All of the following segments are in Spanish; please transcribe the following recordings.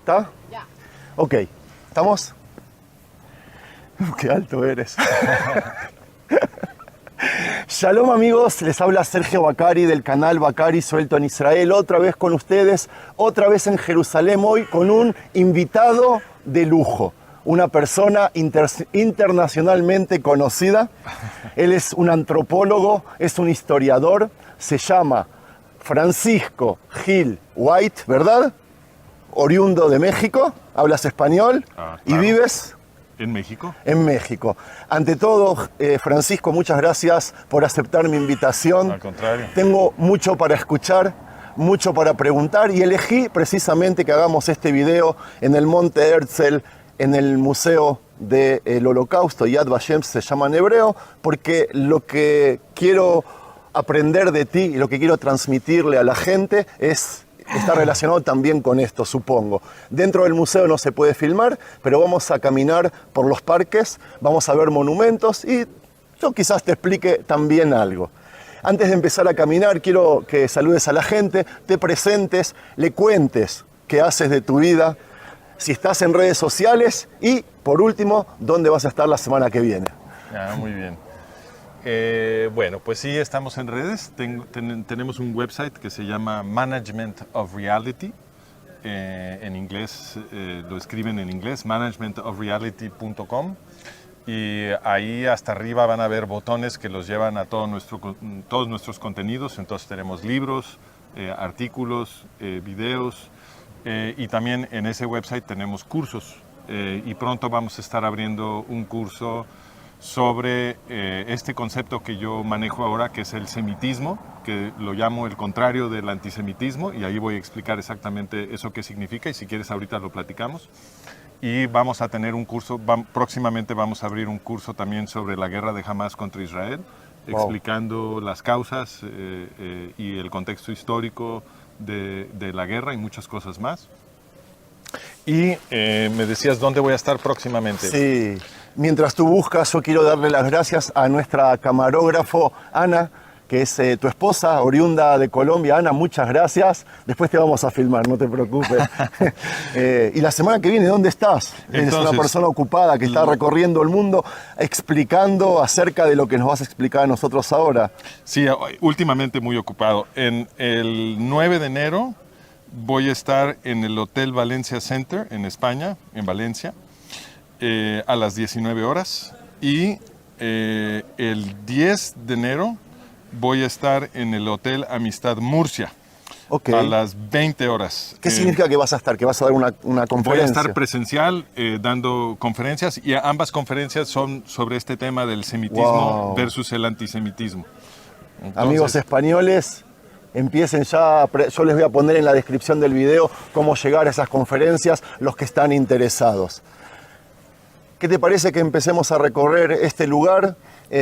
¿Está? Ya. Ok, ¿estamos? Qué alto eres. Shalom amigos, les habla Sergio Bacari del canal Bacari Suelto en Israel, otra vez con ustedes, otra vez en Jerusalén, hoy con un invitado de lujo, una persona internacionalmente conocida. Él es un antropólogo, es un historiador, se llama Francisco Gil White, ¿verdad? Oriundo de México, hablas español y Claro. vives ¿En México? en México. Ante todo, Francisco, muchas gracias por aceptar mi invitación. Al contrario. Tengo mucho para escuchar, mucho para preguntar y elegí precisamente que hagamos este video en el Monte Herzl, en el Museo del Holocausto, Yad Vashem se llama en hebreo, porque lo que quiero aprender de ti y lo que quiero transmitirle a la gente está relacionado también con esto, supongo. Dentro del museo no se puede filmar, pero vamos a caminar por los parques, vamos a ver monumentos y yo quizás te explique también algo. Antes de empezar a caminar, quiero que saludes a la gente, te presentes, le cuentes qué haces de tu vida, si estás en redes sociales y, por último, dónde vas a estar la semana que viene. Muy bien. Bueno, pues sí, estamos en redes. Tenemos un website que se llama Management of Reality. En inglés, lo escriben en inglés, managementofreality.com. Y ahí hasta arriba van a ver botones que los llevan a todos nuestros contenidos. Entonces tenemos libros, artículos, videos. Y también en ese website tenemos cursos. Y pronto vamos a estar abriendo un curso sobre este concepto que yo manejo ahora, que es el semitismo, que lo llamo el contrario del antisemitismo, y ahí voy a explicar exactamente eso qué significa, y si quieres ahorita lo platicamos. Y vamos a tener un curso, próximamente vamos a abrir un curso también sobre la guerra de Hamás contra Israel, explicando las causas y el contexto histórico de la guerra y muchas cosas más. Y me decías dónde voy a estar próximamente. Sí, mientras tú buscas, yo quiero darle las gracias a nuestra camarógrafo Ana, que es tu esposa, oriunda de Colombia. Ana, muchas gracias. Después te vamos a filmar, no te preocupes. Y la semana que viene, ¿dónde estás? Eres una persona ocupada que está recorriendo el mundo explicando acerca de lo que nos vas a explicar a nosotros ahora. Sí, últimamente muy ocupado. En el 9 de enero voy a estar en el Hotel Valencia Center en España, en Valencia, a las 19 horas. Y el 10 de enero voy a estar en el Hotel Amistad Murcia, a las 20 horas. ¿Qué significa que vas a estar? ¿Que vas a dar una conferencia? Voy a estar presencial dando conferencias, y ambas conferencias son sobre este tema del semitismo versus el antisemitismo. Entonces, amigos españoles, empiecen ya, yo les voy a poner en la descripción del video cómo llegar a esas conferencias, los que están interesados. ¿Qué te parece que empecemos a recorrer este lugar y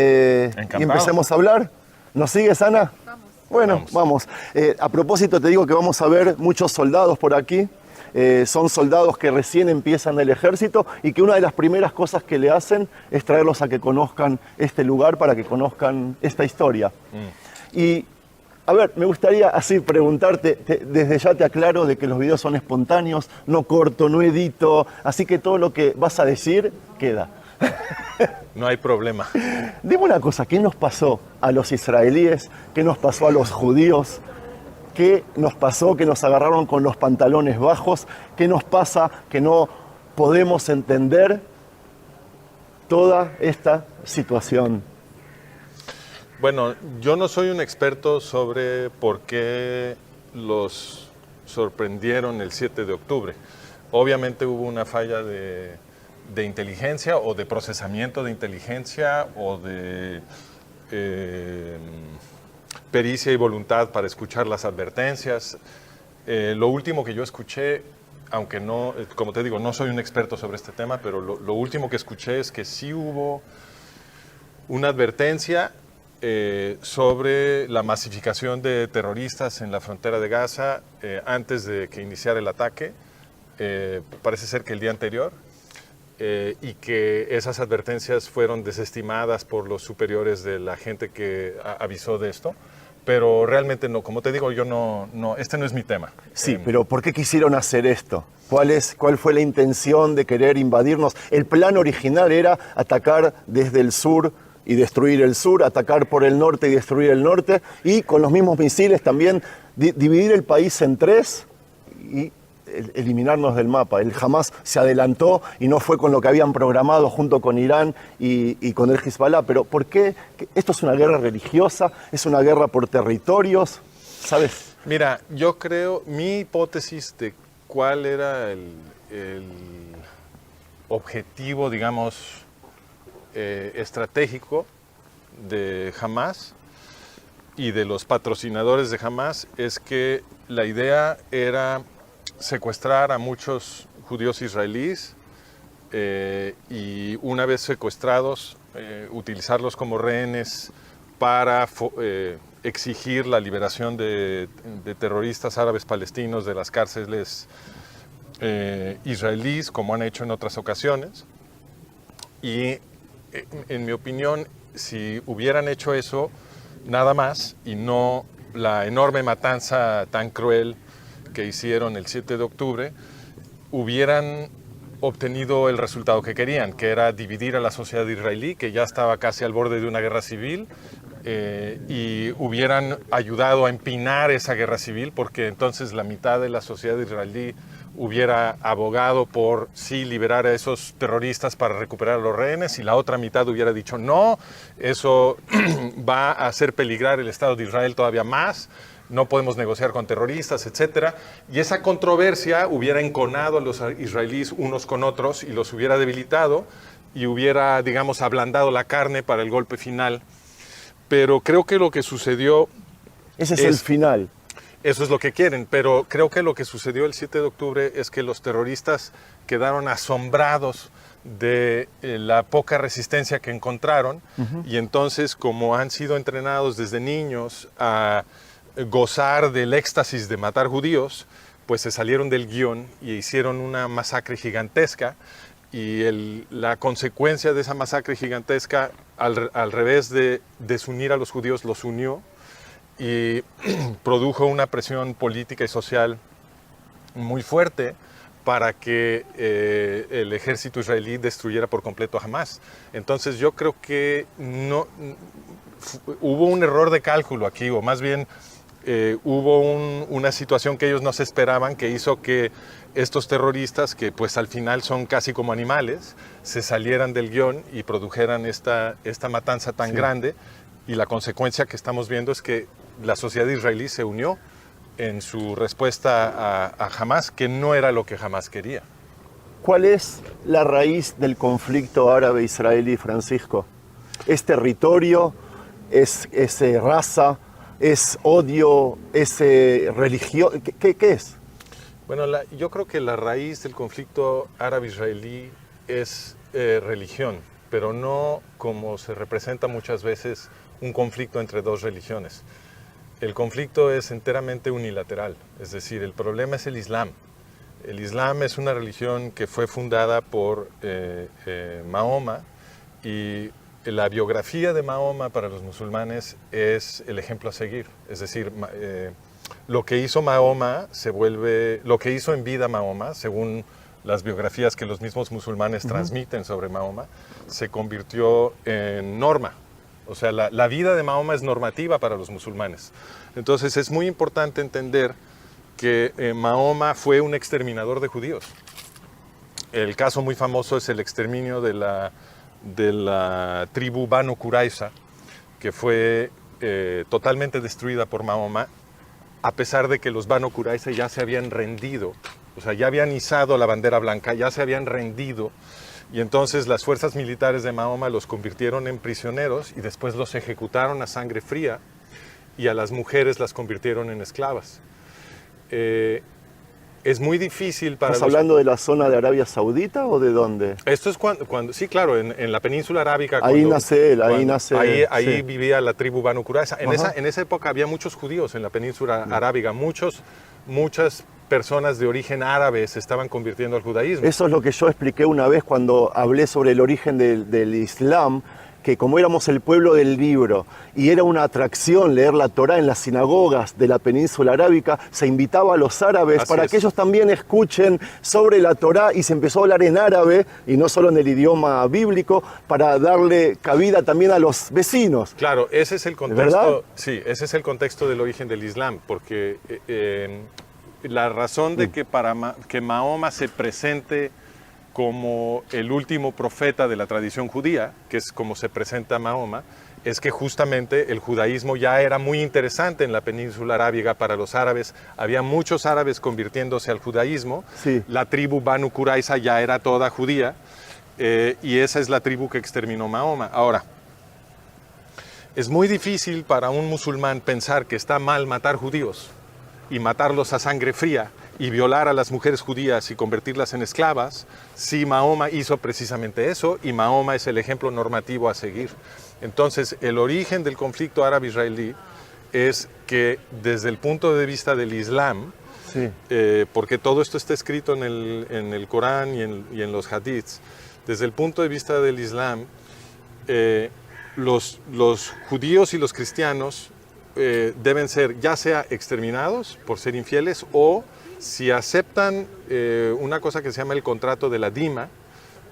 empecemos a hablar? ¿Nos sigues, Ana? Vamos. Bueno, vamos. A propósito, te digo que vamos a ver muchos soldados por aquí. Son soldados que recién empiezan el ejército y que una de las primeras cosas que le hacen es traerlos a que conozcan este lugar, para que conozcan esta historia. Y, a ver, me gustaría así preguntarte, desde ya te aclaro de que los videos son espontáneos, no corto, no edito, así que todo lo que vas a decir queda. no hay problema. Dime una cosa, ¿qué nos pasó a los israelíes? ¿Qué nos pasó a los judíos? ¿Qué nos pasó que nos agarraron con los pantalones bajos? ¿Qué nos pasa que no podemos entender toda esta situación? Bueno, yo no soy un experto sobre por qué los sorprendieron el 7 de octubre. Obviamente hubo una falla de inteligencia, o de procesamiento de inteligencia, o de pericia y voluntad para escuchar las advertencias. Lo último que yo escuché, aunque no, como te digo, no soy un experto sobre este tema, pero lo último que escuché es que sí hubo una advertencia sobre la masificación de terroristas en la frontera de Gaza antes de que iniciara el ataque. Parece ser que el día anterior. Y que esas advertencias fueron desestimadas por los superiores de la gente que avisó de esto, pero realmente no, como te digo, este no es mi tema. Sí, pero ¿por qué quisieron hacer esto? ¿Cuál fue la intención de querer invadirnos? El plan original era atacar desde el sur y destruir el sur, atacar por el norte y destruir el norte, y con los mismos misiles también dividir el país en tres y eliminarnos del mapa. El Hamas se adelantó y no fue con lo que habían programado junto con Irán y con el Hezbollah. Pero ¿por qué? ¿Esto es una guerra religiosa? ¿Es una guerra por territorios? ¿Sabes? Mira, yo creo, mi hipótesis de cuál era el objetivo, digamos, estratégico de Hamas y de los patrocinadores de Hamas es que la idea era secuestrar a muchos judíos israelíes y una vez secuestrados utilizarlos como rehenes para exigir la liberación de terroristas árabes palestinos de las cárceles israelíes, como han hecho en otras ocasiones. Y en mi opinión, si hubieran hecho eso nada más y no la enorme matanza tan cruel que hicieron el 7 de octubre, hubieran obtenido el resultado que querían, que era dividir a la sociedad israelí, que ya estaba casi al borde de una guerra civil, y hubieran ayudado a empinar esa guerra civil, porque entonces la mitad de la sociedad israelí hubiera abogado por sí liberar a esos terroristas para recuperar a los rehenes, y la otra mitad hubiera dicho no, eso va a hacer peligrar el Estado de Israel todavía más, no podemos negociar con terroristas, etc. Y esa controversia hubiera enconado a los israelíes unos con otros y los hubiera debilitado y hubiera, digamos, ablandado la carne para el golpe final. Pero creo que lo que sucedió... Ese es el final. Eso es lo que quieren, pero creo que lo que sucedió el 7 de octubre es que los terroristas quedaron asombrados de la poca resistencia que encontraron, y entonces, como han sido entrenados desde niños a gozar del éxtasis de matar judíos, pues se salieron del guión y hicieron una masacre gigantesca, y la consecuencia de esa masacre gigantesca, al revés de desunir a los judíos, los unió y produjo una presión política y social muy fuerte para que el ejército israelí destruyera por completo a Hamas. Entonces yo creo que hubo un error de cálculo aquí, o más bien hubo una situación que ellos no se esperaban, que hizo que estos terroristas, que pues al final son casi como animales, se salieran del guión y produjeran esta matanza tan grande, y la consecuencia que estamos viendo es que la sociedad israelí se unió en su respuesta a Hamas, que no era lo que Hamas quería. ¿Cuál es la raíz del conflicto árabe-israelí, Francisco? ¿Es territorio? ¿Es raza? ¿Es odio? ¿Es religión? ¿Qué es? Bueno, yo creo que la raíz del conflicto árabe-israelí es religión, pero no como se representa muchas veces un conflicto entre dos religiones. El conflicto es enteramente unilateral, es decir, el problema es el Islam. El Islam es una religión que fue fundada por Mahoma, y la biografía de Mahoma para los musulmanes es el ejemplo a seguir. Es decir, lo que hizo Mahoma lo que hizo en vida Mahoma, según las biografías que los mismos musulmanes transmiten sobre Mahoma, se convirtió en norma. O sea, la vida de Mahoma es normativa para los musulmanes. Entonces es muy importante entender que Mahoma fue un exterminador de judíos. El caso muy famoso es el exterminio de la tribu Banu Qurayza, que fue totalmente destruida por Mahoma, a pesar de que los Banu Qurayza ya se habían rendido, o sea, ya habían izado la bandera blanca, ya se habían rendido, y entonces las fuerzas militares de Mahoma los convirtieron en prisioneros y después los ejecutaron a sangre fría, y a las mujeres las convirtieron en esclavas. Es muy difícil para... ¿Estás hablando de la zona de Arabia Saudita o de dónde? Esto es cuando sí, claro, en la península arábica. Ahí nace él, ahí nace... Ahí sí. vivía la tribu Banu Qurayza. En esa época había muchos judíos en la península arábiga, muchas personas de origen árabe se estaban convirtiendo al judaísmo. Eso es lo que yo expliqué una vez cuando hablé sobre el origen del Islam, que como éramos el pueblo del libro y era una atracción leer la Torá en las sinagogas de la península arábica, se invitaba a los árabes para que ellos también escuchen sobre la Torá y se empezó a hablar en árabe y no solo en el idioma bíblico para darle cabida también a los vecinos. Claro, ese es el contexto. ¿Verdad? Sí, ese es el contexto del origen del Islam, porque la razón de que que Mahoma se presente como el último profeta de la tradición judía, que es como se presenta Mahoma, es que justamente el judaísmo ya era muy interesante en la península arábiga para los árabes. Había muchos árabes convirtiéndose al judaísmo. Sí. La tribu Banu Qurayza ya era toda judía y esa es la tribu que exterminó Mahoma. Ahora, es muy difícil para un musulmán pensar que está mal matar judíos y matarlos a sangre fría y violar a las mujeres judías y convertirlas en esclavas, si Mahoma hizo precisamente eso, y Mahoma es el ejemplo normativo a seguir. Entonces, el origen del conflicto árabe-israelí es que desde el punto de vista del Islam, Sí. porque todo esto está escrito en el Corán y en los hadiths, desde el punto de vista del Islam, los judíos y los cristianos deben ser ya sea exterminados por ser infieles o si aceptan una cosa que se llama el contrato de la dima,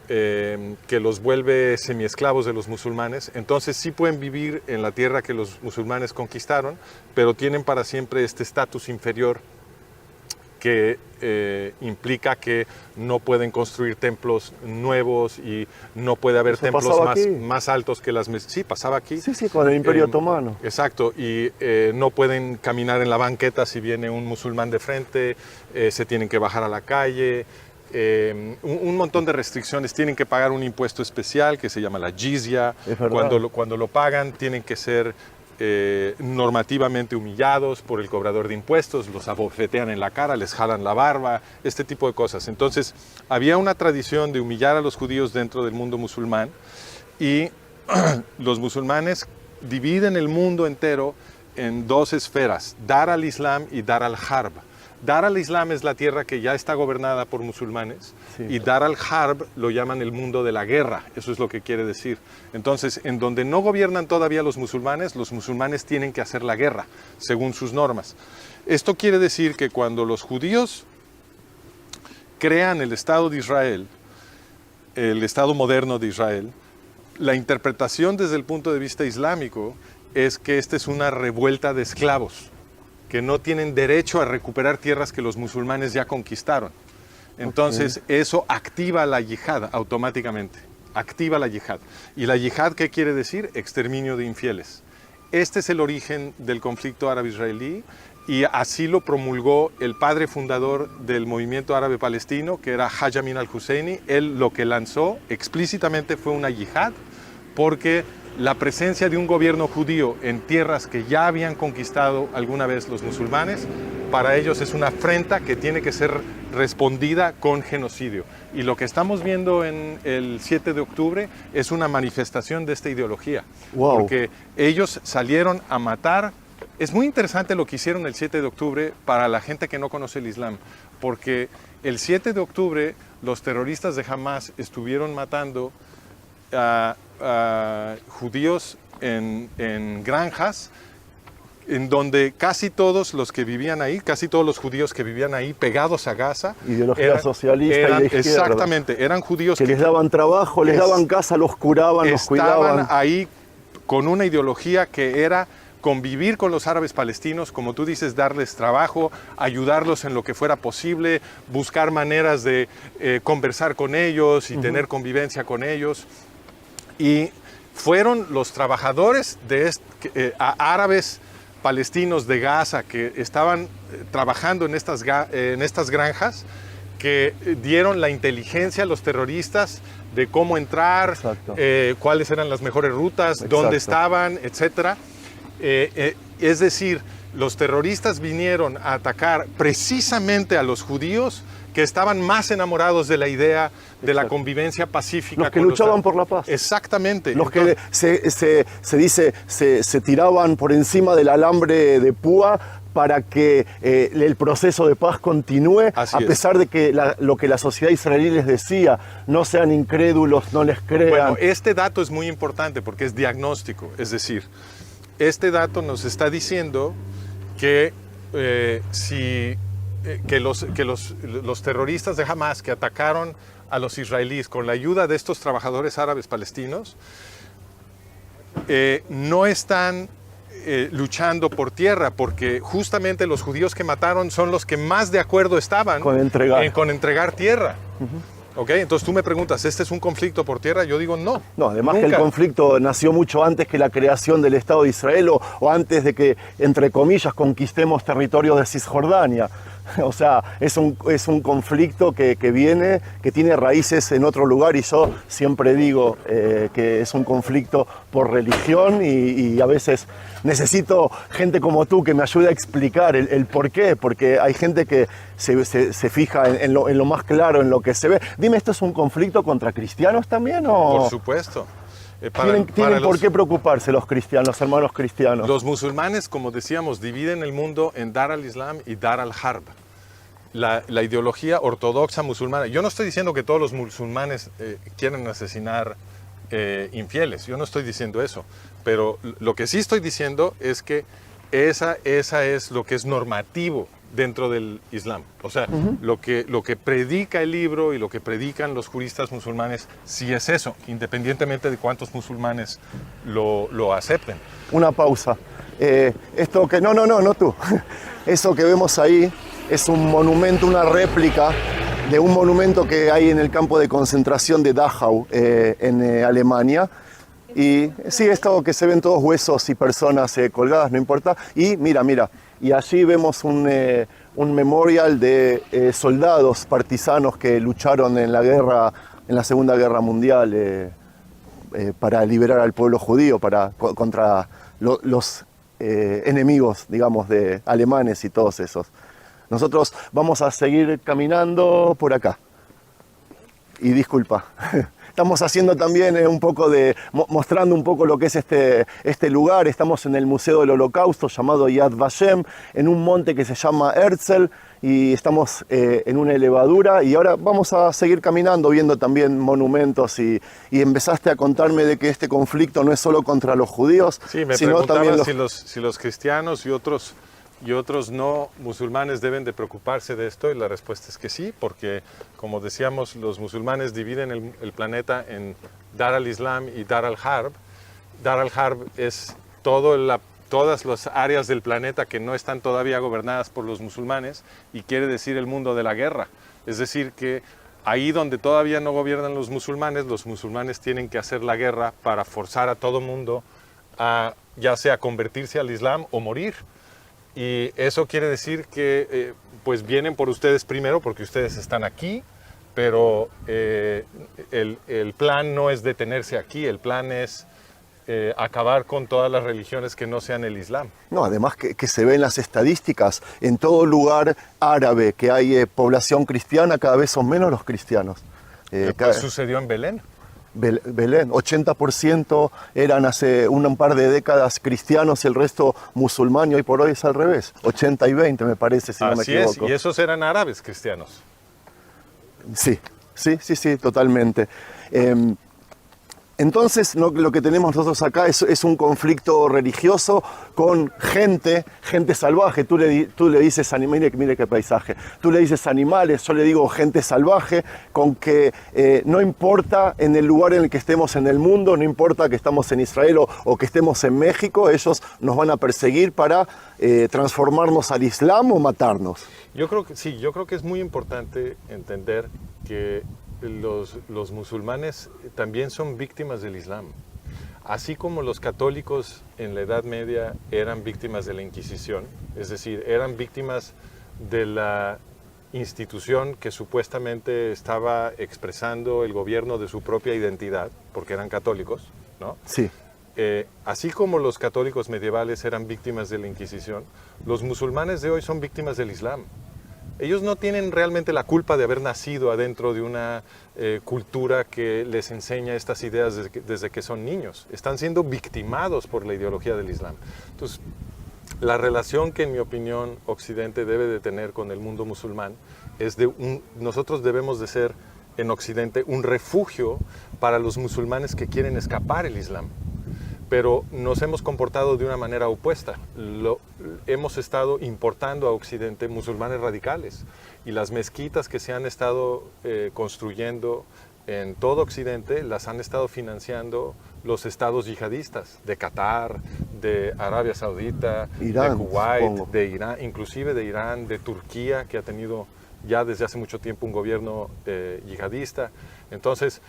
que los vuelve semiesclavos de los musulmanes, entonces sí pueden vivir en la tierra que los musulmanes conquistaron, pero tienen para siempre este estatus inferior que implica que no pueden construir templos nuevos y no puede haber Eso templos más altos que las mezquitas. Sí, pasaba aquí. Sí, sí, con el Imperio Otomano. Exacto, y no pueden caminar en la banqueta si viene un musulmán de frente, se tienen que bajar a la calle, un montón de restricciones, tienen que pagar un impuesto especial que se llama la jizya, cuando lo pagan tienen que ser normativamente humillados por el cobrador de impuestos, los abofetean en la cara, les jalan la barba, este tipo de cosas. Entonces, había una tradición de humillar a los judíos dentro del mundo musulmán y los musulmanes dividen el mundo entero en dos esferas, Dar al-Islam y Dar al-Harb. Dar al-Islam es la tierra que ya está gobernada por musulmanes, sí, y Dar al-Harb lo llaman el mundo de la guerra, eso es lo que quiere decir. Entonces, en donde no gobiernan todavía los musulmanes tienen que hacer la guerra, según sus normas. Esto quiere decir que cuando los judíos crean el Estado de Israel, el Estado moderno de Israel, la interpretación desde el punto de vista islámico es que esta es una revuelta de esclavos, que no tienen derecho a recuperar tierras que los musulmanes ya conquistaron. Entonces, eso activa la yihad automáticamente, activa la yihad. ¿Y la yihad qué quiere decir? Exterminio de infieles. Este es el origen del conflicto árabe-israelí y así lo promulgó el padre fundador del movimiento árabe palestino, que era Haj Amin al-Husseini. Él lo que lanzó explícitamente fue una yihad, porque la presencia de un gobierno judío en tierras que ya habían conquistado alguna vez los musulmanes, para ellos es una afrenta que tiene que ser respondida con genocidio. Y lo que estamos viendo en el 7 de octubre es una manifestación de esta ideología. Wow. Porque ellos salieron a matar. Es muy interesante lo que hicieron el 7 de octubre para la gente que no conoce el Islam, porque el 7 de octubre los terroristas de Hamas estuvieron matando a judíos en granjas, en donde casi todos los que vivían ahí, casi todos los judíos que vivían ahí pegados a Gaza, ideología socialista y de izquierda. Exactamente, eran judíos que les daban trabajo, les daban casa, los curaban, los cuidaban. Estaban ahí con una ideología que era convivir con los árabes palestinos, como tú dices, darles trabajo, ayudarlos en lo que fuera posible, buscar maneras de conversar con ellos y tener convivencia con ellos. Y fueron los trabajadores árabes palestinos de Gaza que estaban trabajando en estas granjas que dieron la inteligencia a los terroristas de cómo entrar, cuáles eran las mejores rutas, dónde estaban, etc. Es decir, los terroristas vinieron a atacar precisamente a los judíos que estaban más enamorados de la idea de la convivencia pacífica. Los que luchaban por la paz. Exactamente. Los que se tiraban por encima del alambre de púa para que el proceso de paz continúe, Así a es. pesar de que lo que la sociedad israelí les decía, no sean incrédulos, no les crean. Bueno, este dato es muy importante porque es diagnóstico, es decir, este dato nos está diciendo que los terroristas de Hamas que atacaron a los israelíes con la ayuda de estos trabajadores árabes palestinos no están luchando por tierra, porque justamente los judíos que mataron son los que más de acuerdo estaban con entregar tierra. ¿Ok? Entonces tú me preguntas, ¿este es un conflicto por tierra? Yo digo no. No, además nunca. que el conflicto nació mucho antes que la creación del Estado de Israel o antes de que, entre comillas, conquistemos territorio de Cisjordania. O sea, es un conflicto que viene, que tiene raíces en otro lugar, y yo siempre digo que es un conflicto por religión y a veces necesito gente como tú que me ayude a explicar el por qué, porque hay gente que se fija en lo más claro, en lo que se ve. Dime, ¿esto es un conflicto contra cristianos también o...? Por supuesto. ¿Tienen por qué preocuparse los cristianos, los hermanos cristianos? Los musulmanes, como decíamos, dividen el mundo en Dar al-Islam y Dar al-Harb. La ideología ortodoxa musulmana. Yo no estoy diciendo que todos los musulmanes quieren asesinar infieles, yo no estoy diciendo eso, pero lo que sí estoy diciendo es que esa es lo que es normativo dentro del Islam. O sea, lo que predica el libro y lo que predican los juristas musulmanes sí es eso, independientemente de cuántos musulmanes lo acepten. Una pausa. Esto que... No tú. Eso que vemos ahí es un monumento, una réplica de un monumento que hay en el campo de concentración de Dachau, en Alemania. Y sí, esto que se ven todos huesos y personas colgadas, no importa. Y mira, y allí vemos un memorial de soldados partisanos que lucharon en la Segunda Guerra Mundial, para liberar al pueblo judío, contra los enemigos, digamos, de alemanes y todos esos. Nosotros vamos a seguir caminando por acá. Y disculpa, estamos haciendo también mostrando un poco lo que es este lugar. Estamos en el Museo del Holocausto llamado Yad Vashem, en un monte que se llama Herzl, y estamos en una elevadura, y ahora vamos a seguir caminando viendo también monumentos, y empezaste a contarme de que este conflicto no es solo contra los judíos, sí, me sino también si los cristianos y otros no musulmanes deben de preocuparse de esto, y la respuesta es que sí, porque como decíamos, los musulmanes dividen el planeta en Dar al-Islam y Dar al-Harb. Dar al-Harb es todas las áreas del planeta que no están todavía gobernadas por los musulmanes, y quiere decir el mundo de la guerra. Es decir, que ahí donde todavía no gobiernan los musulmanes tienen que hacer la guerra para forzar a todo mundo a ya sea convertirse al Islam o morir. Y eso quiere decir que pues vienen por ustedes primero porque ustedes están aquí, pero el plan no es detenerse aquí, el plan es acabar con todas las religiones que no sean el Islam. No, además que se ven las estadísticas, en todo lugar árabe que hay población cristiana, cada vez son menos los cristianos. Sucedió en Belén. Belén, 80% eran hace un par de décadas cristianos y el resto musulmán, y hoy por hoy es al revés, 80 y 20 me parece, si no me equivoco. Así es, y esos eran árabes cristianos. Sí, totalmente. Entonces lo que tenemos nosotros acá es un conflicto religioso con gente salvaje. Tú le dices animales, mire qué paisaje. Tú le dices animales, yo le digo gente salvaje, con que no importa en el lugar en el que estemos en el mundo, no importa que estamos en Israel o que estemos en México, ellos nos van a perseguir para transformarnos al Islam o matarnos. Yo creo que es muy importante entender que los musulmanes también son víctimas del Islam. Así como los católicos en la Edad Media eran víctimas de la Inquisición, es decir, eran víctimas de la institución que supuestamente estaba expresando el gobierno de su propia identidad, porque eran católicos, ¿no? Sí. Así como los católicos medievales eran víctimas de la Inquisición, los musulmanes de hoy son víctimas del Islam. Ellos no tienen realmente la culpa de haber nacido adentro de una cultura que les enseña estas ideas desde que son niños. Están siendo victimados por la ideología del Islam. Entonces, La relación que, en mi opinión, Occidente debe de tener con el mundo musulmán es nosotros debemos de ser, en Occidente, un refugio para los musulmanes que quieren escapar el Islam. Pero nos hemos comportado de una manera opuesta. Hemos estado importando a Occidente musulmanes radicales, y las mezquitas que se han estado construyendo en todo Occidente las han estado financiando los estados yihadistas de Qatar, de Arabia Saudita, Irán, de Kuwait, supongo. de Irán, inclusive de Irán, de Turquía, que ha tenido ya desde hace mucho tiempo un gobierno yihadista. Entonces,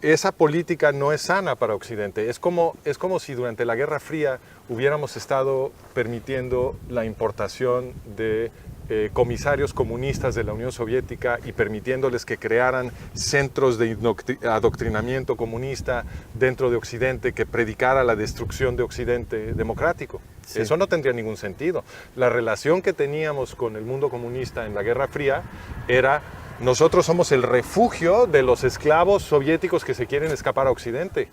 esa política no es sana para Occidente. Es como si durante la Guerra Fría hubiéramos estado permitiendo la importación de comisarios comunistas de la Unión Soviética y permitiéndoles que crearan centros de adoctrinamiento comunista dentro de Occidente que predicara la destrucción de Occidente democrático. Sí. Eso no tendría ningún sentido. La relación que teníamos con el mundo comunista en la Guerra Fría era: nosotros somos el refugio de los esclavos soviéticos que se quieren escapar a Occidente.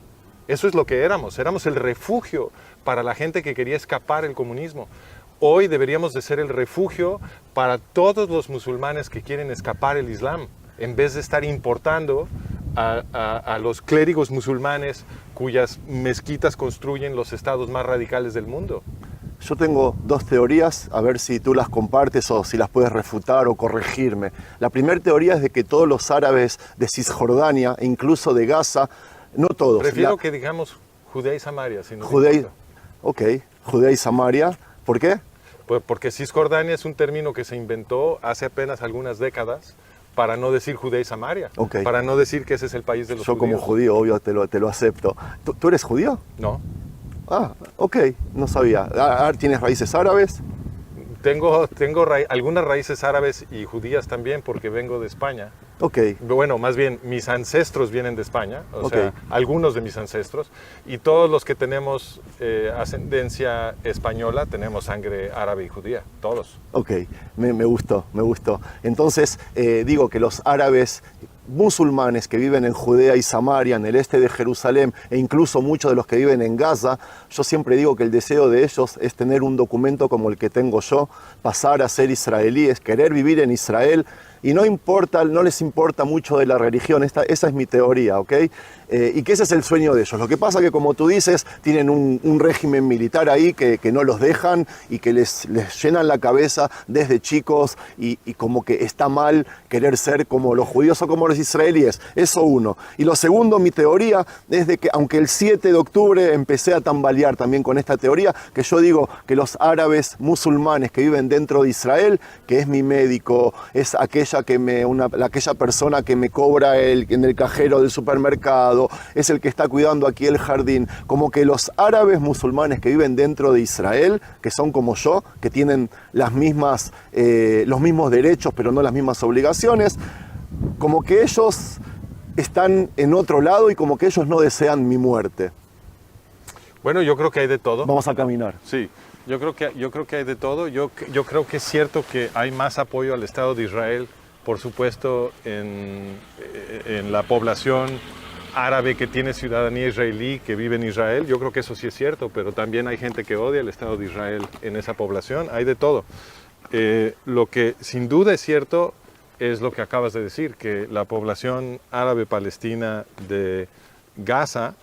Eso es lo que éramos el refugio para la gente que quería escapar del comunismo. Hoy deberíamos de ser el refugio para todos los musulmanes que quieren escapar el Islam, en vez de estar importando a los clérigos musulmanes cuyas mezquitas construyen los estados más radicales del mundo. Yo tengo dos teorías, a ver si tú las compartes o si las puedes refutar o corregirme. La primera teoría es de que todos los árabes de Cisjordania, e incluso de Gaza, no todos. Prefiero que digamos Judea y Samaria, si no te Judea, importa. ok, Judea y Samaria. ¿Por qué? Pues porque Cisjordania es un término que se inventó hace apenas algunas décadas para no decir Judea y Samaria, Ok. para no decir que ese es el país de los Yo como judíos. judío, obvio, te lo acepto. ¿Tú eres judío? No. Ah, ok, no sabía. ¿Tienes raíces árabes? Tengo algunas raíces árabes y judías también porque vengo de España. Ok, Bueno, más bien, mis ancestros vienen de España, o Ok. sea, algunos de mis ancestros, y todos los que tenemos ascendencia española tenemos sangre árabe y judía, todos. ok, me gustó, me gustó. Entonces, digo que los árabes musulmanes que viven en Judea y Samaria, en el este de Jerusalén, e incluso muchos de los que viven en Gaza, yo siempre digo que el deseo de ellos es tener un documento como el que tengo yo, pasar a ser israelíes, querer vivir en Israel, y no les importa mucho de la religión. Esa es mi teoría, ¿ok? Y que ese es el sueño de ellos. Lo que pasa que, como tú dices, tienen un régimen militar ahí que no los dejan y que les llenan la cabeza desde chicos, y como que está mal querer ser como los judíos o como los israelíes. Eso uno. Y lo segundo, mi teoría es de que, aunque el 7 de octubre empecé a tambalear también con esta teoría, que yo digo que los árabes musulmanes que viven dentro de Israel, que es mi médico, es aquella persona que me cobra en el cajero del supermercado, es el que está cuidando aquí el jardín, como que los árabes musulmanes que viven dentro de Israel, que son como yo, que tienen los mismos derechos pero no las mismas obligaciones, como que ellos están en otro lado y como que ellos no desean mi muerte. Bueno, yo creo que hay de todo. Vamos a caminar. Sí, yo creo que hay de todo. Yo creo que es cierto que hay más apoyo al Estado de Israel, por supuesto, en la población árabe que tiene ciudadanía israelí, que vive en Israel. Yo creo que eso sí es cierto, pero también hay gente que odia el Estado de Israel en esa población. Hay de todo. Lo que sin duda es cierto es lo que acabas de decir, que la población árabe palestina de Gaza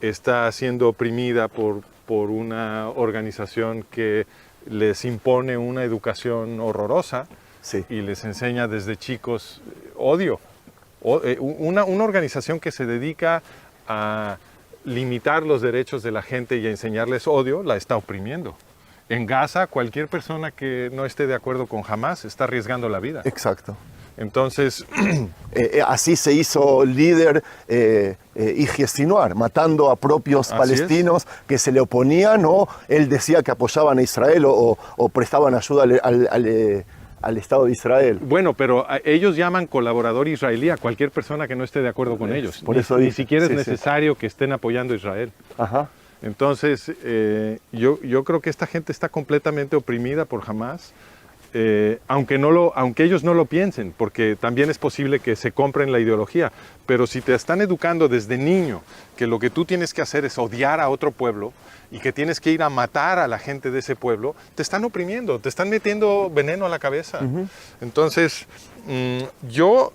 está siendo oprimida por una organización que les impone una educación horrorosa. Sí. Y les enseña desde chicos odio. Una organización que se dedica a limitar los derechos de la gente y a enseñarles odio, la está oprimiendo. En Gaza, cualquier persona que no esté de acuerdo con Hamas está arriesgando la vida. Exacto. Entonces, así se hizo líder Yihya Sinwar, matando a propios Así palestinos que se le oponían, o él decía que apoyaban a Israel o prestaban ayuda al Estado de Israel. bueno, pero ellos llaman colaborador israelí a cualquier persona que no esté de acuerdo con ellos. Por eso ni dije, siquiera sí, es sí. necesario que estén apoyando a Israel. Ajá. Entonces, yo creo que esta gente está completamente oprimida por Hamas. aunque ellos no lo piensen, porque también es posible que se compren la ideología, pero si te están educando desde niño que lo que tú tienes que hacer es odiar a otro pueblo y que tienes que ir a matar a la gente de ese pueblo, te están oprimiendo, te están metiendo veneno a la cabeza. Entonces, yo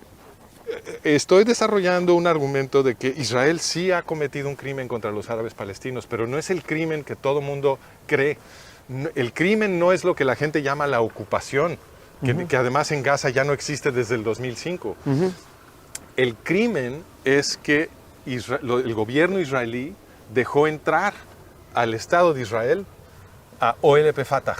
estoy desarrollando un argumento de que Israel sí ha cometido un crimen contra los árabes palestinos, pero no es el crimen que todo mundo cree. El crimen no es lo que la gente llama la ocupación, que además en Gaza ya no existe desde el 2005. El crimen es que el gobierno israelí dejó entrar al Estado de Israel a OLP Fatah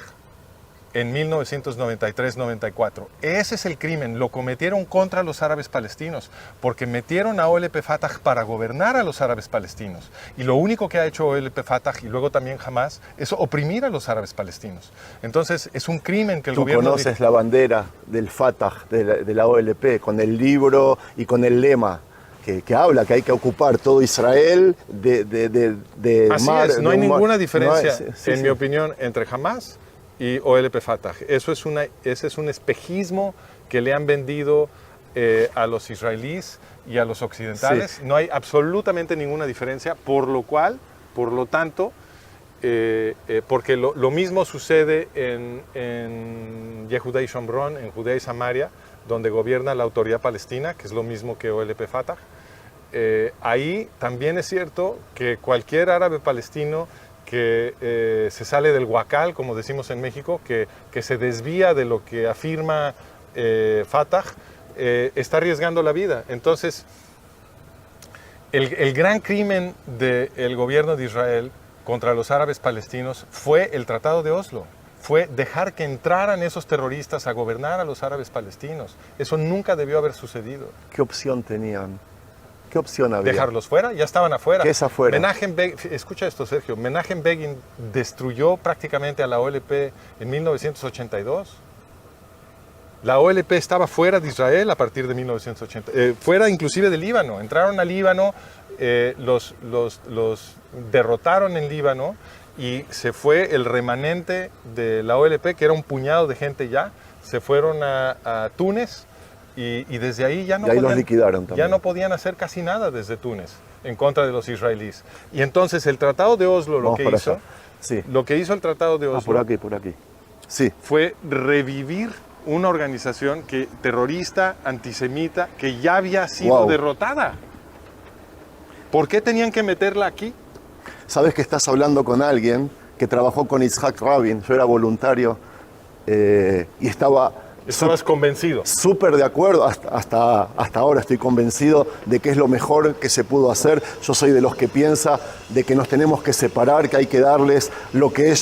en 1993-94. Ese es el crimen, lo cometieron contra los árabes palestinos, porque metieron a OLP Fatah para gobernar a los árabes palestinos. Y lo único que ha hecho OLP Fatah y luego también Hamas es oprimir a los árabes palestinos. Entonces es un crimen que el gobierno... Tú conoces la bandera del Fatah, de la OLP, con el libro y con el lema que habla que hay que ocupar todo Israel de Así mar. es, no hay ninguna diferencia, no en mi opinión, entre Hamas y OLP Fatah. Ese es un espejismo que le han vendido a los israelíes y a los occidentales. Sí. No hay absolutamente ninguna diferencia, por lo tanto, porque lo mismo sucede en Yehudá y Shomron, en Judea y Samaria, donde gobierna la autoridad palestina, que es lo mismo que OLP Fatah. Ahí también es cierto que cualquier árabe palestino que se sale del huacal, como decimos en México, que se desvía de lo que afirma Fatah, está arriesgando la vida. Entonces, el gran crimen del gobierno de Israel contra los árabes palestinos fue el Tratado de Oslo. Fue dejar que entraran esos terroristas a gobernar a los árabes palestinos. Eso nunca debió haber sucedido. ¿Qué opción tenían? ¿Qué opción había? ¿Dejarlos fuera? Ya estaban afuera. ¿Qué es afuera? Escucha esto, Sergio. Menachem Begin destruyó prácticamente a la OLP en 1982. La OLP estaba fuera de Israel a partir de 1980. Fuera inclusive de Líbano. Entraron a Líbano, los derrotaron en Líbano y se fue el remanente de la OLP, que era un puñado de gente ya. Se fueron a Túnez. Y desde ahí ya no, los liquidaron también. Ya no podían hacer casi nada desde Túnez en contra de los israelíes. Y entonces el Tratado de Oslo lo que hizo el Tratado de Oslo por aquí. Sí. Fue revivir una organización terrorista, antisemita, que ya había sido derrotada. ¿Por qué tenían que meterla aquí? Sabes que estás hablando con alguien que trabajó con Yitzhak Rabin. Yo era voluntario y ¿Estabas convencido? Súper de acuerdo, hasta ahora estoy convencido de que es lo mejor que se pudo hacer. Yo soy de los que piensa de que nos tenemos que separar, que hay que darles lo que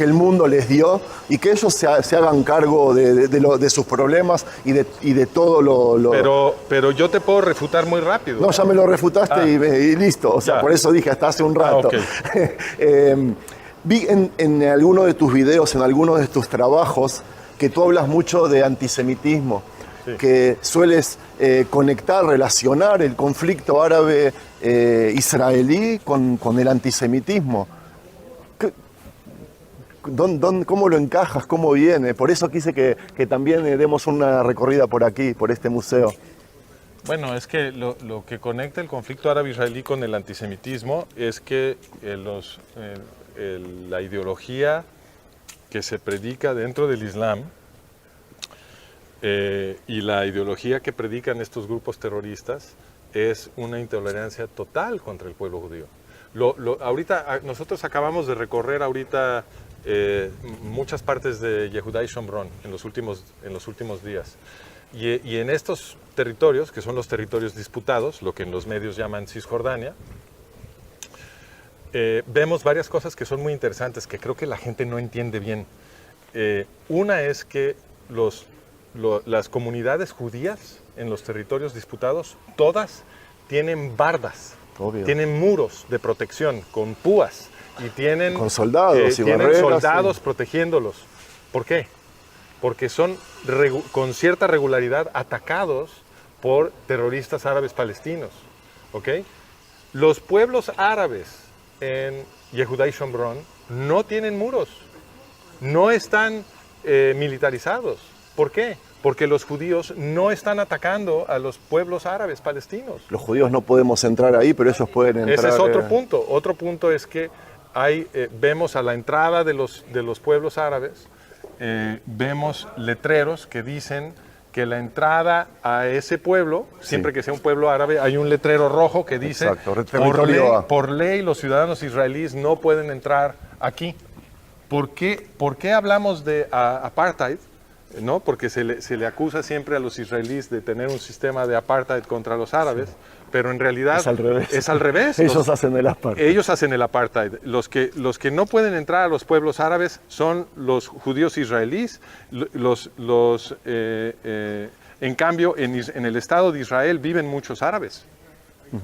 el mundo les dio y que ellos se hagan cargo de sus problemas y de todo lo... Pero yo te puedo refutar muy rápido. No, ya me lo refutaste y listo. O sea, por eso dije hasta hace un rato. Okay. Vi en alguno de tus videos, en alguno de tus trabajos, que tú hablas mucho de antisemitismo, que sueles relacionar el conflicto árabe-israelí con el antisemitismo. ¿Cómo lo encajas? ¿Cómo viene? Por eso quise que también demos una recorrida por aquí, por este museo. Bueno, es que lo que conecta el conflicto árabe-israelí con el antisemitismo es que la ideología que se predica dentro del Islam y la ideología que predican estos grupos terroristas es una intolerancia total contra el pueblo judío. Ahorita nosotros acabamos de recorrer muchas partes de Yehudá y Shomron en los últimos días. Y en estos territorios, que son los territorios disputados, lo que en los medios llaman Cisjordania, vemos varias cosas que son muy interesantes, que creo que la gente no entiende bien. Una es que las comunidades judías en los territorios disputados, todas tienen bardas, tienen muros de protección con púas y tienen soldados, soldados protegiéndolos. ¿Por qué? Porque son con cierta regularidad atacados por terroristas árabes palestinos. ¿Okay? Los pueblos árabes en Yehudá y Shomron no tienen muros, no están militarizados. ¿Por qué? Porque los judíos no están atacando a los pueblos árabes palestinos. Los judíos no podemos entrar ahí, pero ellos pueden entrar. Ese es otro punto. Otro punto es que vemos a la entrada de los pueblos árabes, vemos letreros que dicen que la entrada a ese pueblo, siempre que sea un pueblo árabe, hay un letrero rojo que dice, por ley los ciudadanos israelíes no pueden entrar aquí. ¿Por qué hablamos de apartheid? ¿No? Porque se le acusa siempre a los israelíes de tener un sistema de apartheid contra los árabes, pero en realidad es al revés. Ellos hacen el apartheid. Ellos hacen el apartheid. Los que no pueden entrar a los pueblos árabes son los judíos israelíes. En cambio, en el Estado de Israel viven muchos árabes.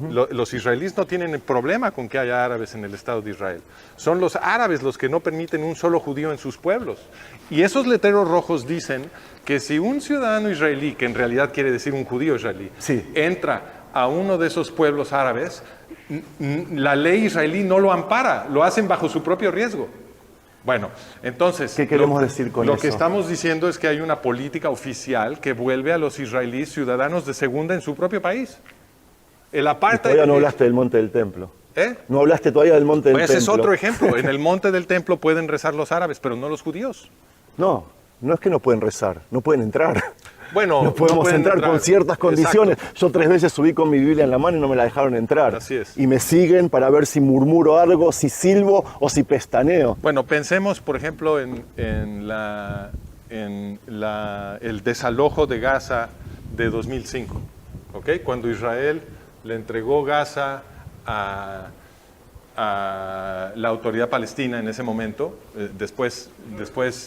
Los israelíes no tienen problema con que haya árabes en el Estado de Israel. Son los árabes los que no permiten un solo judío en sus pueblos. Y esos letreros rojos dicen que si un ciudadano israelí, que en realidad quiere decir un judío israelí, entra a uno de esos pueblos árabes, la ley israelí no lo ampara, lo hacen bajo su propio riesgo. Bueno, entonces, ¿qué queremos decir con eso? Lo que estamos diciendo es que hay una política oficial que vuelve a los israelíes ciudadanos de segunda en su propio país. El apartheid. Todavía no hablaste del Monte del Templo. ¿Eh? No hablaste todavía del Monte del Templo. Ese es otro ejemplo. En el Monte del Templo pueden rezar los árabes, pero no los judíos. No es que no pueden rezar, no pueden entrar. Bueno, no podemos entrar con ciertas condiciones. Exacto. Yo 3 veces subí con mi Biblia en la mano y no me la dejaron entrar. Así es. Y me siguen para ver si murmuro algo, si silbo o si pestaneo. Bueno, pensemos, por ejemplo, en el desalojo de Gaza de 2005, ¿ok? Cuando Israel le entregó Gaza a la autoridad palestina en ese momento. Después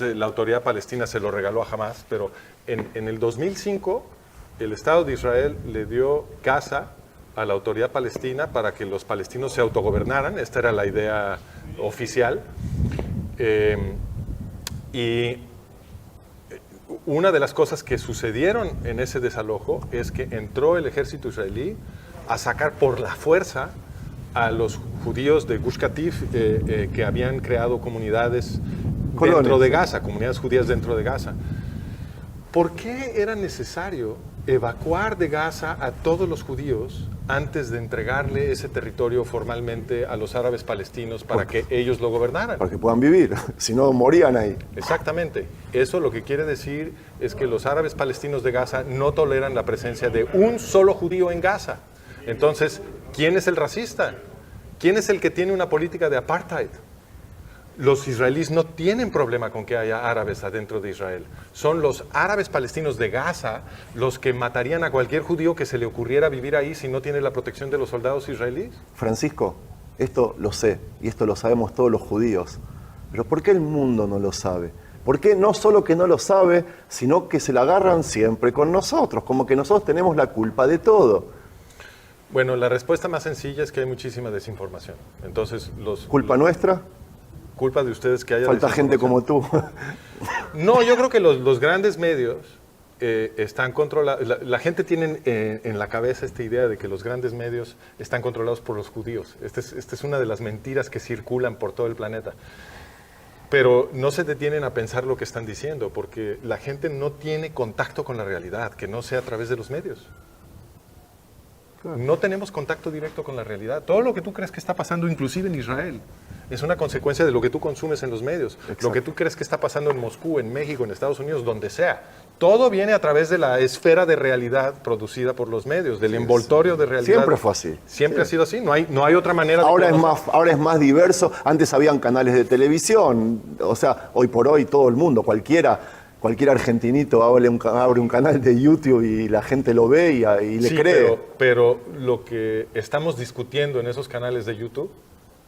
la autoridad palestina se lo regaló a Hamás, pero en el 2005 el Estado de Israel le dio Gaza a la autoridad palestina para que los palestinos se autogobernaran. Esta era la idea oficial. Y una de las cosas que sucedieron en ese desalojo es que entró el ejército israelí a sacar por la fuerza a los judíos de Gush Katif que habían creado comunidades dentro de Gaza, comunidades judías dentro de Gaza. ¿Por qué era necesario evacuar de Gaza a todos los judíos antes de entregarle ese territorio formalmente a los árabes palestinos para que ellos lo gobernaran? Para que puedan vivir, si no morían ahí. Exactamente. Eso lo que quiere decir es que los árabes palestinos de Gaza no toleran la presencia de un solo judío en Gaza. Entonces, ¿quién es el racista? ¿Quién es el que tiene una política de apartheid? Los israelíes no tienen problema con que haya árabes adentro de Israel. Son los árabes palestinos de Gaza los que matarían a cualquier judío que se le ocurriera vivir ahí si no tiene la protección de los soldados israelíes. Francisco, esto lo sé y esto lo sabemos todos los judíos. Pero ¿por qué el mundo no lo sabe? ¿Por qué no solo que no lo sabe, sino que se la agarran siempre con nosotros? Como que nosotros tenemos la culpa de todo. Bueno, la respuesta más sencilla es que hay muchísima desinformación. Entonces, ¿Culpa nuestra? Culpa de ustedes que haya Falta gente como tú. No, yo creo que los grandes medios están controlados. La gente tiene en la cabeza esta idea de que los grandes medios están controlados por los judíos. Esta es una de las mentiras que circulan por todo el planeta. Pero no se detienen a pensar lo que están diciendo, porque la gente no tiene contacto con la realidad, que no sea a través de los medios. No tenemos contacto directo con la realidad. Todo lo que tú crees que está pasando, inclusive en Israel, es una consecuencia de lo que tú consumes en los medios. Exacto. Lo que tú crees que está pasando en Moscú, en México, en Estados Unidos, donde sea. Todo viene a través de la esfera de realidad producida por los medios, del envoltorio de realidad. Siempre fue así. Siempre ha sido así. No hay otra manera de ahora es más diverso. Antes habían canales de televisión. O sea, hoy por hoy todo el mundo, cualquier argentinito abre un canal de YouTube y la gente lo ve y le cree. Pero lo que estamos discutiendo en esos canales de YouTube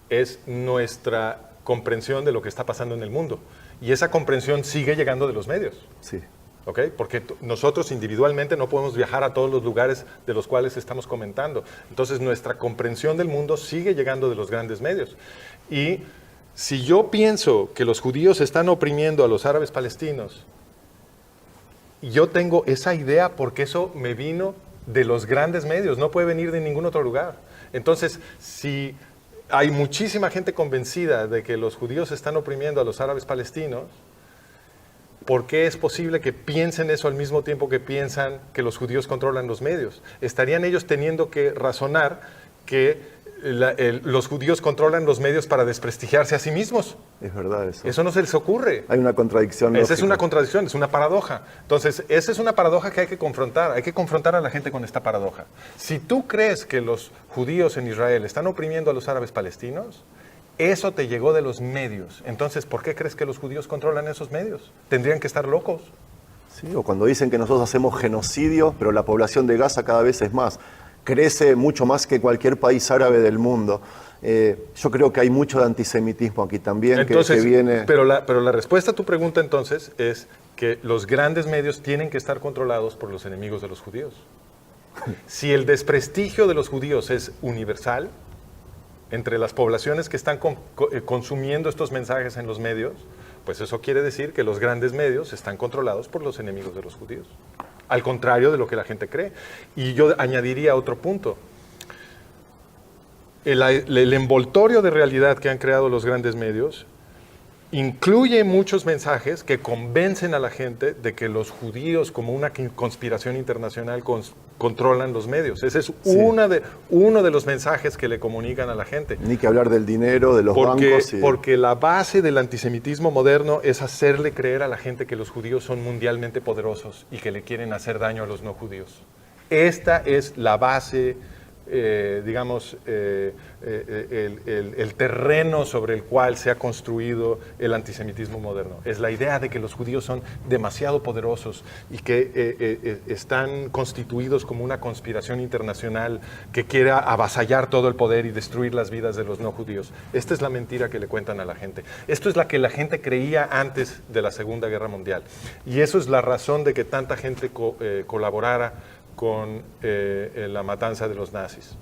es nuestra comprensión de lo que está pasando en el mundo. Y esa comprensión sigue llegando de los medios. Sí. ¿Ok? Porque nosotros individualmente no podemos viajar a todos los lugares de los cuales estamos comentando. Entonces nuestra comprensión del mundo sigue llegando de los grandes medios. Y si yo pienso que los judíos están oprimiendo a los árabes palestinos, yo tengo esa idea porque eso me vino de los grandes medios, no puede venir de ningún otro lugar. Entonces, si hay muchísima gente convencida de que los judíos están oprimiendo a los árabes palestinos, ¿por qué es posible que piensen eso al mismo tiempo que piensan que los judíos controlan los medios? Estarían ellos teniendo que razonar que los judíos controlan los medios para desprestigiarse a sí mismos. Es verdad eso. Eso no se les ocurre. Hay una contradicción Esa lógica. es una contradicción, es una paradoja. Entonces, esa es una paradoja que hay que confrontar. Hay que confrontar a la gente con esta paradoja. Si tú crees que los judíos en Israel están oprimiendo a los árabes palestinos, eso te llegó de los medios. Entonces, ¿por qué crees que los judíos controlan esos medios? Tendrían que estar locos. Sí, o cuando dicen que nosotros hacemos genocidio, pero la población de Gaza cada vez es más. Crece mucho más que cualquier país árabe del mundo. Yo creo que hay mucho de antisemitismo aquí también. Entonces, que viene... pero la respuesta a tu pregunta entonces es que los grandes medios tienen que estar controlados por los enemigos de los judíos. Si el desprestigio de los judíos es universal, entre las poblaciones que están consumiendo estos mensajes en los medios, pues eso quiere decir que los grandes medios están controlados por los enemigos de los judíos. Al contrario de lo que la gente cree. Y yo añadiría otro punto. El envoltorio de realidad que han creado los grandes medios incluye muchos mensajes que convencen a la gente de que los judíos, como una conspiración internacional, controlan los medios. Ese es uno de los mensajes que le comunican a la gente. Ni que hablar del dinero, de los bancos. Porque la base del antisemitismo moderno es hacerle creer a la gente que los judíos son mundialmente poderosos y que le quieren hacer daño a los no judíos. Esta es la base, digamos, el terreno sobre el cual se ha construido el antisemitismo moderno. Es la idea de que los judíos son demasiado poderosos y que están constituidos como una conspiración internacional que quiere avasallar todo el poder y destruir las vidas de los no judíos. Esta es la mentira que le cuentan a la gente. Esto es la que la gente creía antes de la Segunda Guerra Mundial. Y eso es la razón de que tanta gente colaborara con la matanza de los nazis.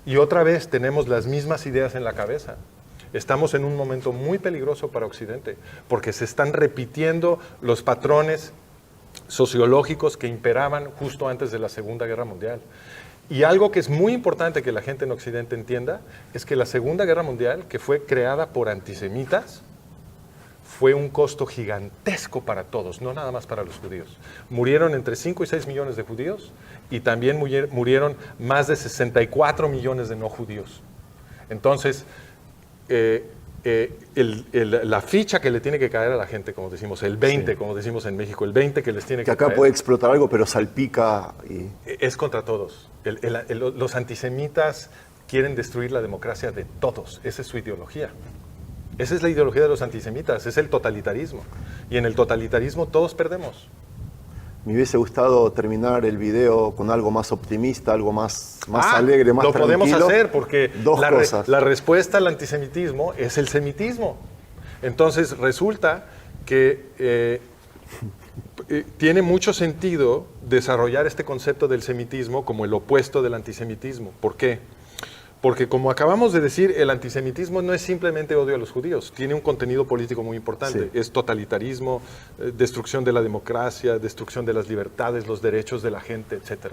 Y otra vez tenemos las mismas ideas en la cabeza. Estamos en un momento muy peligroso para Occidente, porque se están repitiendo los patrones sociológicos que imperaban justo antes de la Segunda Guerra Mundial. Y algo que es muy importante que la gente en Occidente entienda es que la Segunda Guerra Mundial, que fue creada por antisemitas, fue un costo gigantesco para todos, no nada más para los judíos. Murieron entre 5 y 6 millones de judíos y también murieron más de 64 millones de no judíos. Entonces, la ficha que le tiene que caer a la gente, como decimos, el 20, como decimos en México, el 20 que les tiene que acá caer, puede explotar algo, pero salpica. Es contra todos. Los antisemitas quieren destruir la democracia de todos. Esa es su ideología. Esa es la ideología de los antisemitas, es el totalitarismo. Y en el totalitarismo todos perdemos. Me hubiese gustado terminar el video con algo más optimista, algo más alegre, más tranquilo. Lo podemos hacer porque la respuesta al antisemitismo es el semitismo. Entonces resulta que tiene mucho sentido desarrollar este concepto del semitismo como el opuesto del antisemitismo. ¿Por qué? Porque como acabamos de decir, el antisemitismo no es simplemente odio a los judíos, tiene un contenido político muy importante. Sí. Es totalitarismo, destrucción de la democracia, destrucción de las libertades, los derechos de la gente, etc.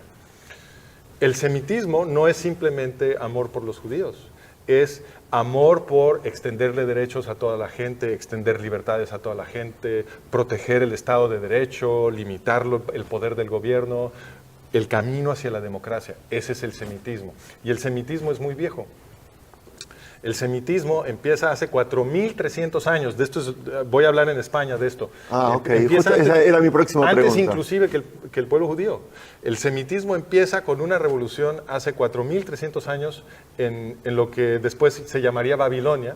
El semitismo no es simplemente amor por los judíos, es amor por extenderle derechos a toda la gente, extender libertades a toda la gente, proteger el Estado de Derecho, limitar el poder del gobierno, el camino hacia la democracia. Ese es el semitismo. Y el semitismo es muy viejo. El semitismo empieza hace 4.300 años. De esto voy a hablar en España de esto. Ok. Esa era mi próxima pregunta. Antes inclusive que el pueblo judío. El semitismo empieza con una revolución hace 4.300 años en lo que después se llamaría Babilonia.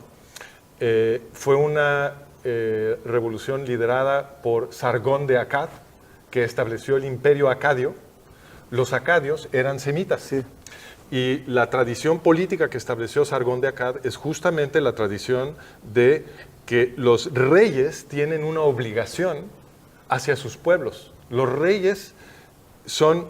Fue una revolución liderada por Sargón de Akkad, que estableció el imperio acadio. Los acadios eran semitas. Sí. Y la tradición política que estableció Sargón de Akkad es justamente la tradición de que los reyes tienen una obligación hacia sus pueblos. Los reyes son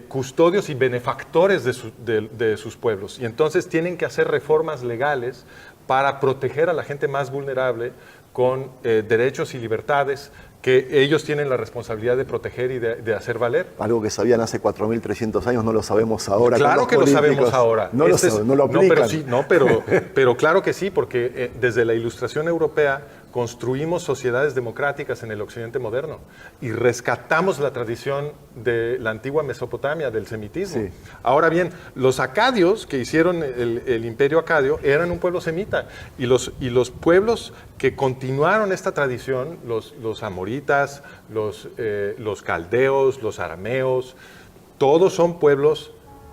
custodios y benefactores de sus pueblos. Y entonces tienen que hacer reformas legales para proteger a la gente más vulnerable con derechos y libertades que ellos tienen la responsabilidad de proteger y de hacer valer. Algo que sabían hace 4.300 años no lo sabemos ahora. Claro que lo sabemos ahora. No lo aplican. Pero claro que sí, porque desde la Ilustración Europea construimos sociedades democráticas en el occidente moderno y rescatamos la tradición de la antigua Mesopotamia, del semitismo. Sí. Ahora bien, los acadios que hicieron el imperio acadio eran un pueblo semita, y los pueblos que continuaron esta tradición, los amoritas, los caldeos, los arameos, todos son pueblos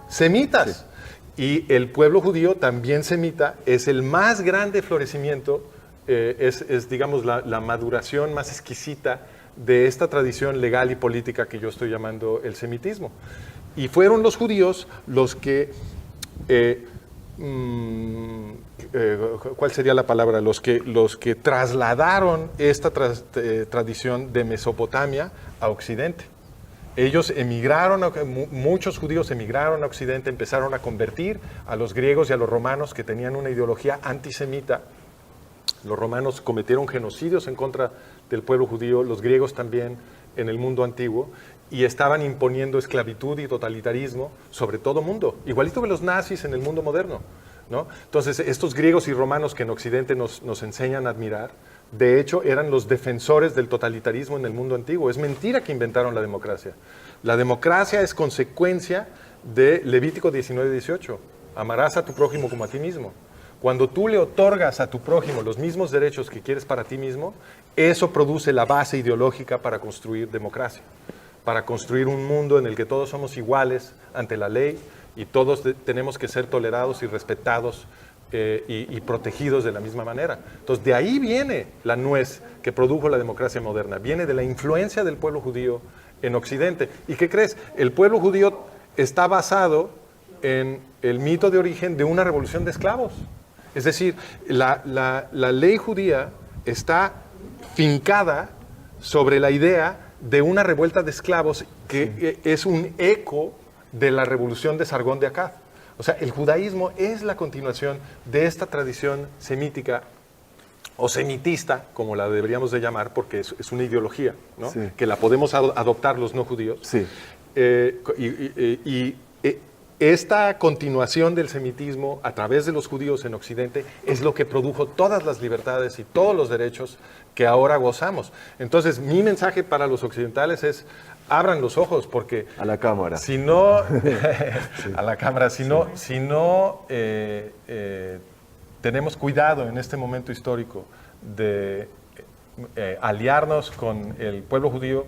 semitas. Sí. Y el pueblo judío, también semita, es el más grande florecimiento, es digamos, la maduración más exquisita de esta tradición legal y política que yo estoy llamando el semitismo. Y fueron los judíos los que, ¿cuál sería la palabra? Los que trasladaron esta tradición de Mesopotamia a Occidente. Ellos emigraron, muchos judíos emigraron a Occidente, empezaron a convertir a los griegos y a los romanos que tenían una ideología antisemita. Los romanos cometieron genocidios en contra del pueblo judío, los griegos también en el mundo antiguo, y estaban imponiendo esclavitud y totalitarismo sobre todo mundo, igualito que los nazis en el mundo moderno, ¿no? Entonces, estos griegos y romanos que en Occidente nos enseñan a admirar, de hecho, eran los defensores del totalitarismo en el mundo antiguo. Es mentira que inventaron la democracia. La democracia es consecuencia de Levítico 19:18. Amarás a tu prójimo como a ti mismo. Cuando tú le otorgas a tu prójimo los mismos derechos que quieres para ti mismo, eso produce la base ideológica para construir democracia, para construir un mundo en el que todos somos iguales ante la ley y todos tenemos que ser tolerados y respetados y protegidos de la misma manera. Entonces, de ahí viene la nuez que produjo la democracia moderna, viene de la influencia del pueblo judío en Occidente. ¿Y qué crees? El pueblo judío está basado en el mito de origen de una revolución de esclavos. Es decir, la ley judía está fincada sobre la idea de una revuelta de esclavos que es un eco de la revolución de Sargón de Akkad. O sea, el judaísmo es la continuación de esta tradición semítica o semitista, como la deberíamos de llamar, porque es una ideología, ¿no? Sí. Que la podemos adoptar los no judíos. Sí. Esta continuación del semitismo a través de los judíos en Occidente es lo que produjo todas las libertades y todos los derechos que ahora gozamos. Entonces, mi mensaje para los occidentales es: abran los ojos, porque a la cámara. Si no, sí. A la cámara, si no tenemos cuidado en este momento histórico de aliarnos con el pueblo judío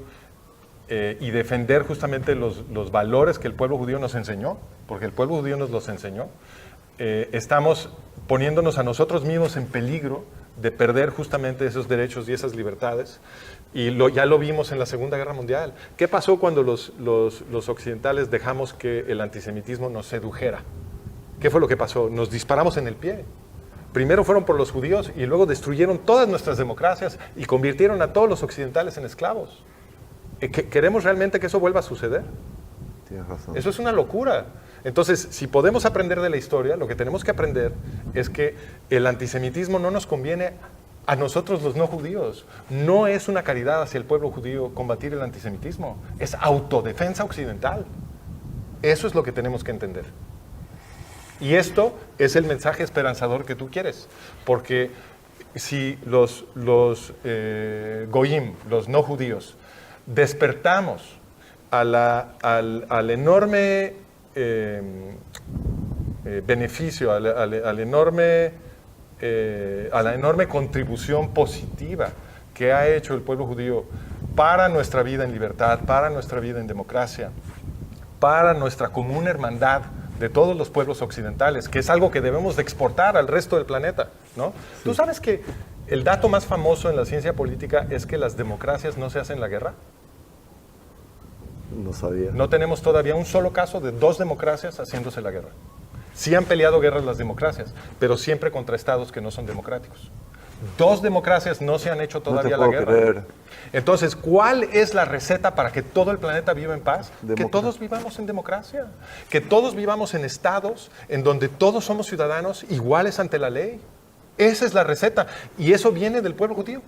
y defender justamente los valores que el pueblo judío nos enseñó, porque el pueblo judío nos los enseñó, estamos poniéndonos a nosotros mismos en peligro de perder justamente esos derechos y esas libertades. Y ya lo vimos en la Segunda Guerra Mundial. ¿Qué pasó cuando los occidentales dejamos que el antisemitismo nos sedujera? ¿Qué fue lo que pasó? Nos disparamos en el pie. Primero fueron por los judíos y luego destruyeron todas nuestras democracias y convirtieron a todos los occidentales en esclavos. ¿Queremos realmente que eso vuelva a suceder? Tienes razón. Eso es una locura. Entonces, si podemos aprender de la historia, lo que tenemos que aprender es que el antisemitismo no nos conviene a nosotros los no judíos. No es una caridad hacia el pueblo judío combatir el antisemitismo. Es autodefensa occidental. Eso es lo que tenemos que entender. Y esto es el mensaje esperanzador que tú quieres. Porque si los goyim, los no judíos, despertamos al enorme beneficio, a la enorme contribución positiva que ha hecho el pueblo judío para nuestra vida en libertad, para nuestra vida en democracia, para nuestra común hermandad de todos los pueblos occidentales, que es algo que debemos de exportar al resto del planeta, ¿no? Sí. ¿Tú sabes que el dato más famoso en la ciencia política es que las democracias no se hacen la guerra? No sabía. No tenemos todavía un solo caso de 2 democracias haciéndose la guerra. Sí han peleado guerras las democracias, pero siempre contra estados que no son democráticos. 2 democracias no se han hecho todavía la guerra. Creer. Entonces, ¿cuál es la receta para que todo el planeta viva en paz? Que todos vivamos en democracia, que todos vivamos en estados en donde todos somos ciudadanos iguales ante la ley. Esa es la receta, y eso viene del pueblo judío.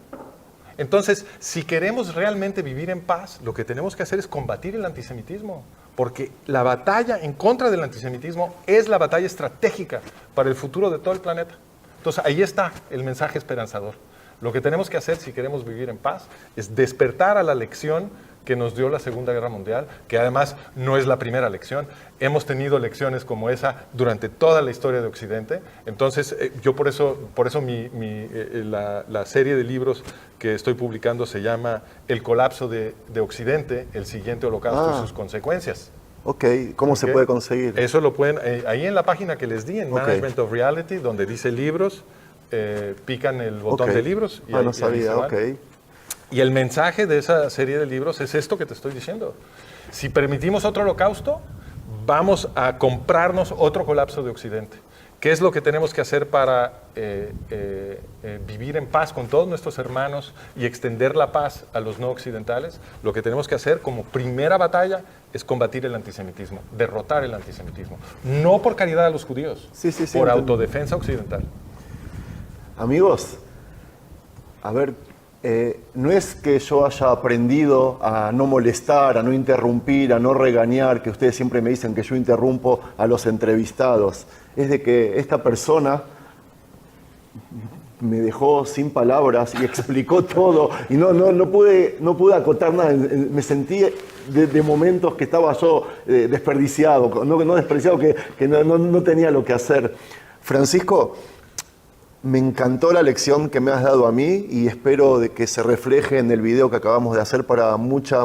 Entonces, si queremos realmente vivir en paz, lo que tenemos que hacer es combatir el antisemitismo, porque la batalla en contra del antisemitismo es la batalla estratégica para el futuro de todo el planeta. Entonces, ahí está el mensaje esperanzador. Lo que tenemos que hacer si queremos vivir en paz es despertar a la lección que nos dio la Segunda Guerra Mundial, que además no es la primera lección. Hemos tenido lecciones como esa durante toda la historia de Occidente. Entonces, yo por eso la serie de libros que estoy publicando se llama El colapso de Occidente, el siguiente holocausto y sus consecuencias. Ok, ¿cómo se puede conseguir? Eso lo pueden, ahí en la página que les di, en Management of Reality, donde dice libros, pican el botón de libros. Y no sabía, ok. Y el mensaje de esa serie de libros es esto que te estoy diciendo. Si permitimos otro holocausto, vamos a comprarnos otro colapso de Occidente. ¿Qué es lo que tenemos que hacer para vivir en paz con todos nuestros hermanos y extender la paz a los no occidentales? Lo que tenemos que hacer como primera batalla es combatir el antisemitismo, derrotar el antisemitismo. No por caridad a los judíos, por autodefensa occidental. Amigos, a ver, no es que yo haya aprendido a no molestar, a no interrumpir, a no regañar, que ustedes siempre me dicen que yo interrumpo a los entrevistados. Es de que esta persona me dejó sin palabras y explicó todo y no pude acotar nada. Me sentí de momentos que estaba yo desperdiciado, no desperdiciado, que no tenía lo que hacer. Francisco, me encantó la lección que me has dado a mí y espero de que se refleje en el video que acabamos de hacer para mucha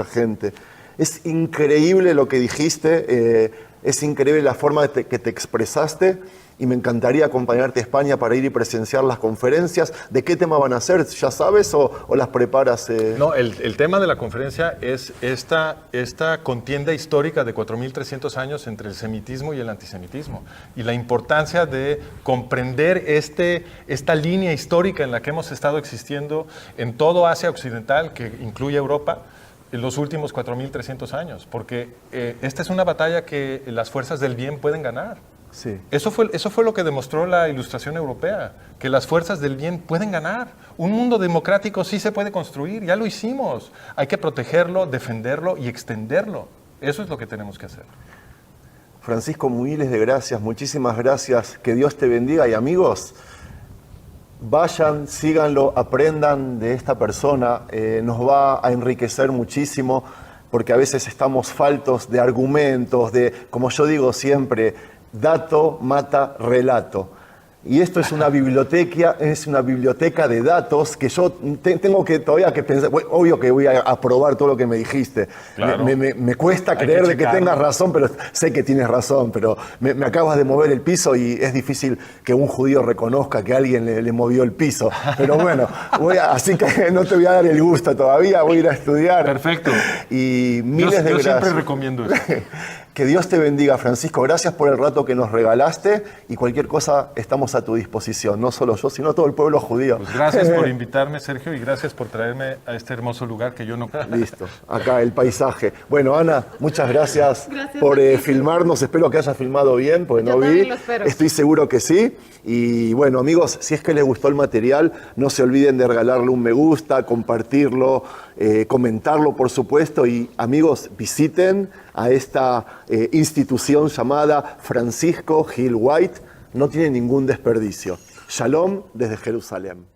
gente. Es increíble lo que dijiste, es increíble la forma que te expresaste y me encantaría acompañarte a España para ir y presenciar las conferencias. ¿De qué tema van a ser? ¿Ya sabes o las preparas? No, el tema de la conferencia es esta contienda histórica de 4.300 años entre el semitismo y el antisemitismo y la importancia de comprender esta línea histórica en la que hemos estado existiendo en todo Asia Occidental, que incluye Europa, en los últimos 4.300 años, porque esta es una batalla que las fuerzas del bien pueden ganar. Sí. Eso fue lo que demostró la Ilustración Europea, que las fuerzas del bien pueden ganar. Un mundo democrático sí se puede construir, ya lo hicimos. Hay que protegerlo, defenderlo y extenderlo. Eso es lo que tenemos que hacer. Francisco, miles de gracias, muchísimas gracias. Que Dios te bendiga y amigos, vayan, síganlo, aprendan de esta persona. Nos va a enriquecer muchísimo porque a veces estamos faltos de argumentos, como yo digo siempre, dato mata relato. Y esto es una biblioteca de datos que yo tengo que todavía que pensar. Obvio que voy a aprobar todo lo que me dijiste. Claro. Me cuesta creer de que tengas razón, pero sé que tienes razón. Pero me acabas de mover el piso y es difícil que un judío reconozca que alguien le movió el piso. Pero bueno, así que no te voy a dar el gusto todavía, voy a ir a estudiar. Perfecto. Y miles de gracias. Yo siempre recomiendo eso. Que Dios te bendiga, Francisco. Gracias por el rato que nos regalaste y cualquier cosa estamos a tu disposición. No solo yo, sino todo el pueblo judío. Pues gracias por invitarme, Sergio, y gracias por traerme a este hermoso lugar que yo no... Listo. Acá el paisaje. Bueno, Ana, muchas gracias por filmarnos. Espero que hayas filmado bien, porque no vi. Estoy seguro que sí. Y bueno, amigos, si es que les gustó el material, no se olviden de regalarle un me gusta, compartirlo, comentarlo, por supuesto. Y amigos, visiten a esta institución llamada Francisco Gil White. No tiene ningún desperdicio. Shalom desde Jerusalén.